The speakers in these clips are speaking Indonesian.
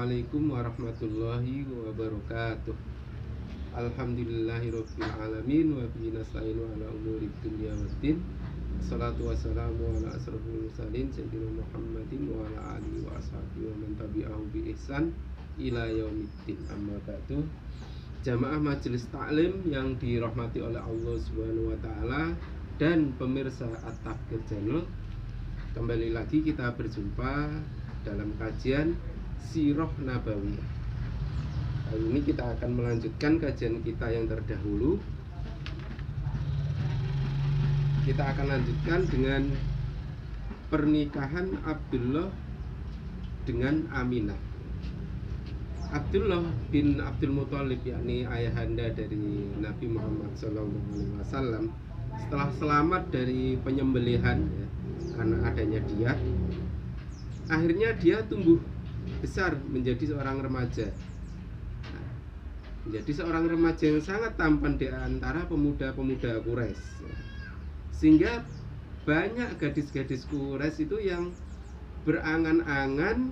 Assalamualaikum warahmatullahi wabarakatuh. Alhamdulillahirabbil alamin wa bihi nasta'inu ala umuri dunya waddin. Wassalatu wassalamu ala asrofil mursalin sayyidina Muhammadin wa ala alihi wa ashabihi wa man tabi'ahu bi ihsan ila yaumiddin. Amma ba'du. Jamaah majelis taklim yang dirahmati oleh Allah Subhanahu wa taala dan pemirsa At-Tafkir Channel, kembali lagi kita berjumpa dalam kajian Sirah Nabawiyah. Kali ini kita akan melanjutkan kajian kita yang terdahulu. Kita akan lanjutkan dengan pernikahan Abdullah dengan Aminah. Abdullah bin Abdul Muthalib, yakni ayahanda dari Nabi Muhammad SAW, setelah selamat dari penyembelihan ya, karena adanya dia, akhirnya dia tumbuh besar menjadi seorang remaja. Menjadi seorang remaja yang sangat tampan di antara pemuda-pemuda Quraisy. Sehingga banyak gadis-gadis Quraisy itu yang berangan-angan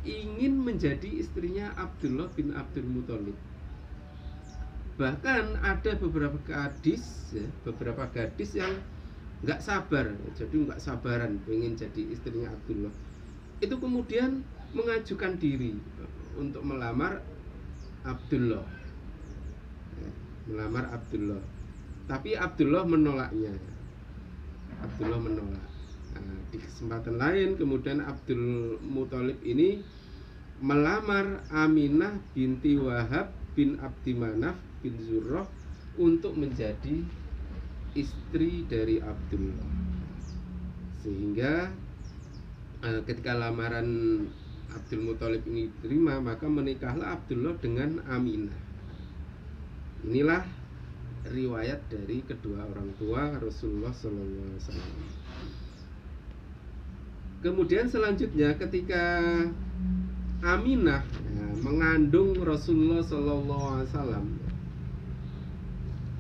ingin menjadi istrinya Abdullah bin Abdul Muthalib. Bahkan ada beberapa gadis yang nggak sabar, jadi nggak sabaran pengen jadi istrinya Abdullah. Itu kemudian mengajukan diri untuk melamar Abdullah, tapi Abdullah menolaknya. Nah, di kesempatan lain kemudian Abdul Muthalib ini melamar Aminah binti Wahab bin Abdi Manaf bin Zurrah untuk menjadi istri dari Abdullah. Sehingga ketika lamaran Abdul Muthalib ini diterima, maka menikahlah Abdullah dengan Aminah. Inilah riwayat dari kedua orang tua Rasulullah SAW. Kemudian selanjutnya ketika Aminah mengandung Rasulullah SAW,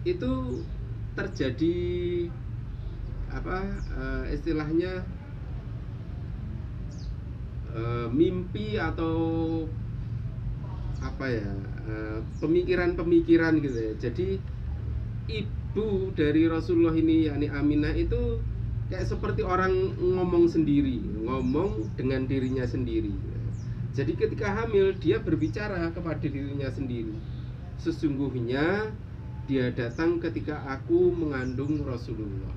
itu terjadi istilahnya mimpi atau pemikiran-pemikiran gitu ya. Jadi ibu dari Rasulullah ini, yakni Aminah, itu kayak seperti orang ngomong dengan dirinya sendiri. Jadi ketika hamil dia berbicara kepada dirinya sendiri, sesungguhnya dia datang ketika aku mengandung Rasulullah.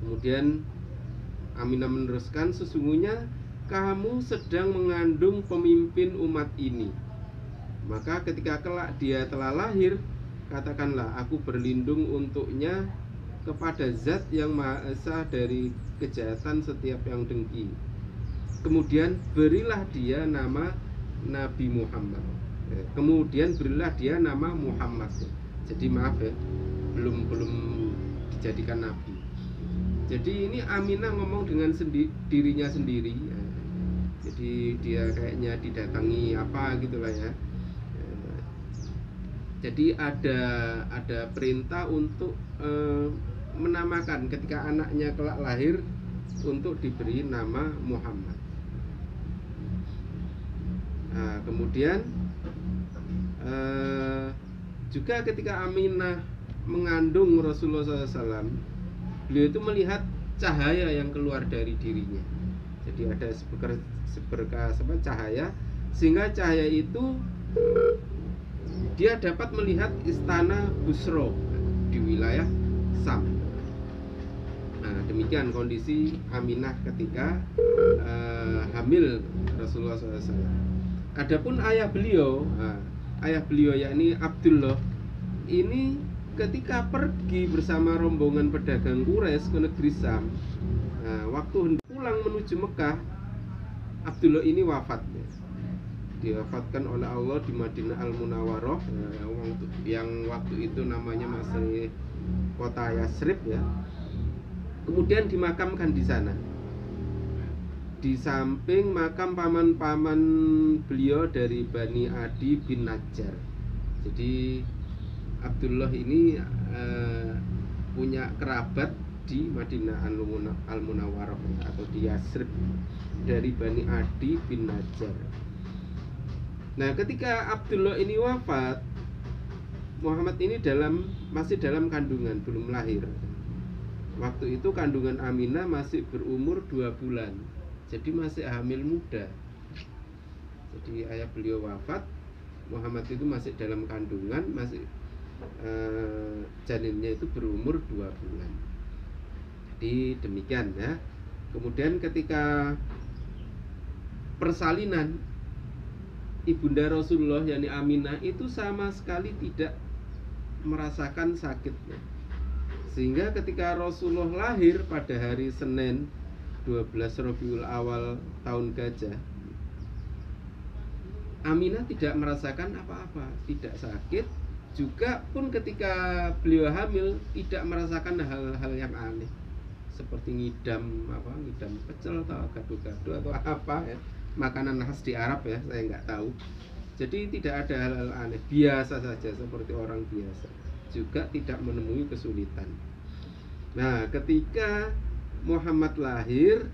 Kemudian Aminah meneruskan, sesungguhnya kamu sedang mengandung pemimpin umat ini. Maka ketika kelak dia telah lahir, katakanlah aku berlindung untuknya kepada Zat yang Maha Esa dari kejahatan setiap yang dengki. Kemudian berilah dia nama Nabi Muhammad. Kemudian berilah dia nama Muhammad. Jadi maaf ya, belum dijadikan nabi. Jadi ini Aminah ngomong dengan dirinya sendiri. Jadi dia kayaknya didatangi apa gitulah ya. Jadi ada perintah untuk menamakan ketika anaknya kelak lahir untuk diberi nama Muhammad. Nah, kemudian juga ketika Aminah mengandung Rasulullah SAW, beliau itu melihat cahaya yang keluar dari dirinya. Jadi ada seberkas cahaya, sehingga cahaya itu dia dapat melihat istana Busro di wilayah Sam. Nah, demikian kondisi Aminah ketika hamil Rasulullah SAW. Adapun ayah beliau yakni Abdullah ini ketika pergi bersama rombongan pedagang Quraisy ke negeri Sam, waktu pulang menuju Mekah, Abdullah ini wafat. Diwafatkan oleh Allah di Madinah Al-Munawwarah, yang waktu itu namanya masih kota Yasrib ya. Kemudian dimakamkan di sana, di samping makam paman-paman beliau dari Bani Adi bin Najjar. Jadi Abdullah ini punya kerabat di Madinah Al-Munawwarah atau di Yasrib, dari Bani Adi bin Najjar. Nah, ketika Abdullah ini wafat, Muhammad ini masih dalam kandungan, belum lahir. Waktu itu kandungan Aminah masih berumur 2 bulan, jadi masih hamil muda. Jadi ayah beliau wafat, Muhammad itu masih dalam kandungan, masih janinnya itu berumur 2 bulan. Jadi demikian ya. Kemudian ketika persalinan, ibunda Rasulullah yakni Aminah itu sama sekali tidak merasakan sakitnya. Sehingga ketika Rasulullah lahir pada hari Senin 12 Rabiul Awal tahun Gajah, Aminah tidak merasakan apa-apa, tidak sakit. Juga pun ketika beliau hamil tidak merasakan hal-hal yang aneh seperti ngidam pecel atau gado-gado atau apa ya, makanan khas di Arab ya, saya nggak tahu. Jadi tidak ada hal-hal aneh, biasa saja seperti orang biasa. Juga tidak menemui kesulitan. Nah, ketika Muhammad lahir,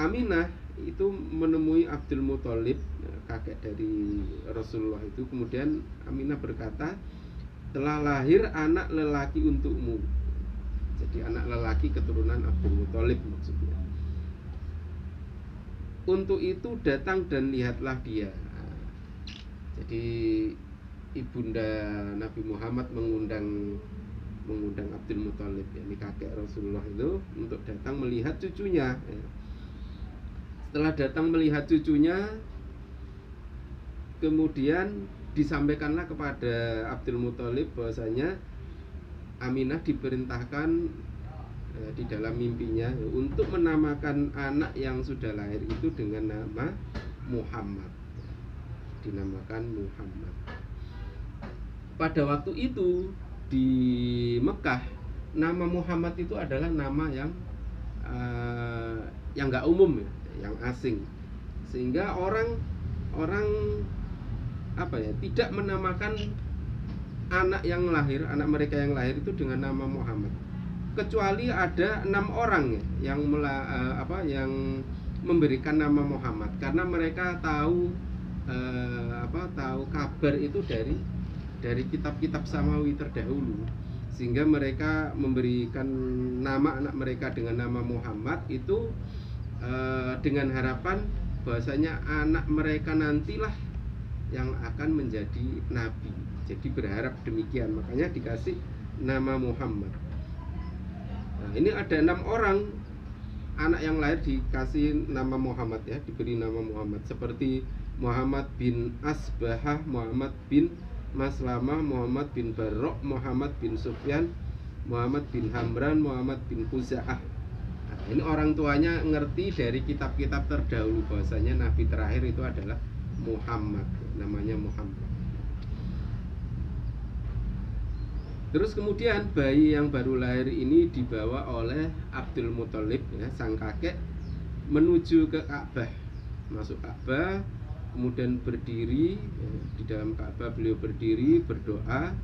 Aminah itu menemui Abdul Muthalib, kakek dari Rasulullah itu. Kemudian Aminah berkata, telah lahir anak lelaki untukmu. Jadi anak lelaki keturunan Abdul Muthalib maksudnya. Untuk itu datang dan lihatlah dia. Jadi ibunda Nabi Muhammad mengundang Abdul Muthalib, yakni kakek Rasulullah itu, untuk datang melihat cucunya. Setelah datang melihat cucunya, kemudian disampaikanlah kepada Abdul Muthalib bahwasanya Aminah diperintahkan di dalam mimpinya untuk menamakan anak yang sudah lahir itu dengan nama Muhammad. Dinamakan Muhammad. Pada waktu itu di Mekah, nama Muhammad itu adalah nama yang nggak umum ya, yang asing, sehingga orang tidak menamakan anak mereka yang lahir itu dengan nama Muhammad, kecuali ada 6 orang ya, yang memberikan nama Muhammad karena mereka tahu kabar itu dari kitab-kitab samawi terdahulu, sehingga mereka memberikan nama anak mereka dengan nama Muhammad itu dengan harapan bahwasanya anak mereka nantilah yang akan menjadi nabi. Jadi berharap demikian, makanya dikasih nama Muhammad. Nah, ini ada 6 orang anak yang lahir dikasih nama Muhammad ya, diberi nama Muhammad, seperti Muhammad bin Asbahah, Muhammad bin Maslamah, Muhammad bin Barok, Muhammad bin Sufyan, Muhammad bin Hamran, Muhammad bin Khuza'ah. Nah, ini orang tuanya ngerti dari kitab-kitab terdahulu bahwasanya nabi terakhir itu adalah Muhammad, namanya Muhammad. Terus kemudian bayi yang baru lahir ini dibawa oleh Abdul Muthalib ya, sang kakek, menuju ke Ka'bah. Masuk Ka'bah, kemudian berdiri ya, di dalam Ka'bah beliau berdiri berdoa,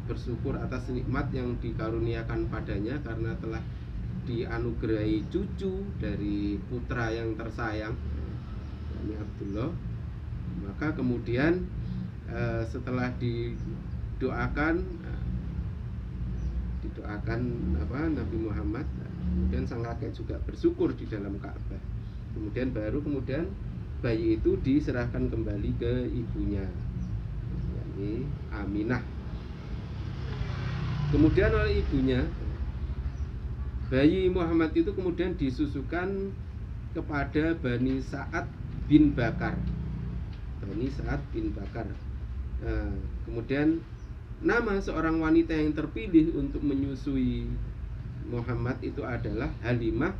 bersyukur atas nikmat yang dikaruniakan padanya karena telah dianugerahi cucu dari putra yang tersayang, ini Abdullah. Maka kemudian setelah didoakan Nabi Muhammad, kemudian sang kakek juga bersyukur di dalam Ka'bah. Kemudian bayi itu diserahkan kembali ke ibunya, yakni Aminah. Kemudian oleh ibunya, bayi Muhammad itu kemudian disusukan kepada Bani Sa'ad bin Bakar. Nah, kemudian nama seorang wanita yang terpilih untuk menyusui Muhammad itu adalah Halimah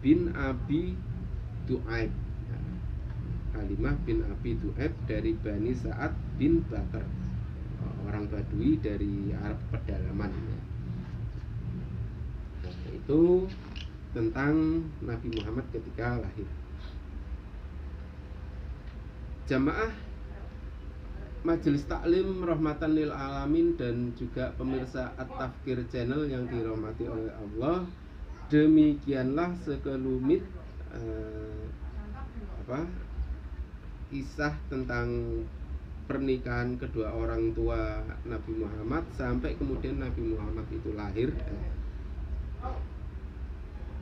bin Abi Du'aib. Halimah bin Abi Du'aib dari Bani Sa'ad bin Bakar, orang Badui dari Arab pedalaman. Nah, itu tentang Nabi Muhammad ketika lahir. Jamaah Majelis Taklim Rahmatan lil Alamin dan juga pemirsa At-Tafkir Channel yang dirahmati oleh Allah, demikianlah sekelumit kisah tentang pernikahan kedua orang tua Nabi Muhammad sampai kemudian Nabi Muhammad itu lahir.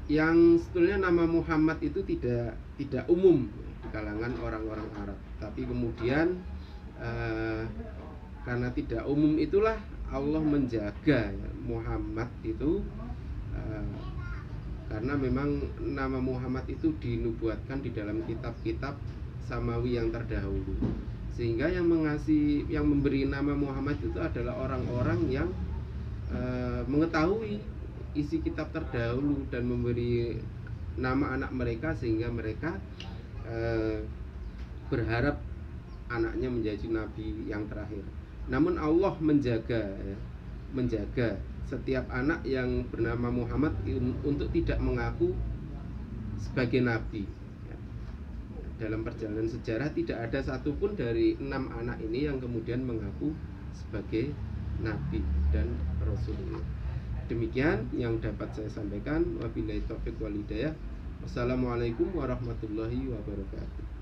Yang sebetulnya nama Muhammad itu tidak umum di kalangan orang-orang Arab, tapi kemudian karena tidak umum itulah Allah menjaga Muhammad itu, karena memang nama Muhammad itu dinubuatkan di dalam kitab-kitab samawi yang terdahulu, sehingga yang memberi nama Muhammad itu adalah orang-orang yang mengetahui isi kitab terdahulu dan memberi nama anak mereka, sehingga mereka berharap anaknya menjadi nabi yang terakhir. Namun Allah menjaga setiap anak yang bernama Muhammad untuk tidak mengaku sebagai nabi. Dalam perjalanan sejarah tidak ada satupun dari 6 anak ini yang kemudian mengaku sebagai nabi dan rasul. Demikian yang dapat saya sampaikan. Wabillahi taufiq wal hidayah. Wassalamualaikum warahmatullahi wabarakatuh.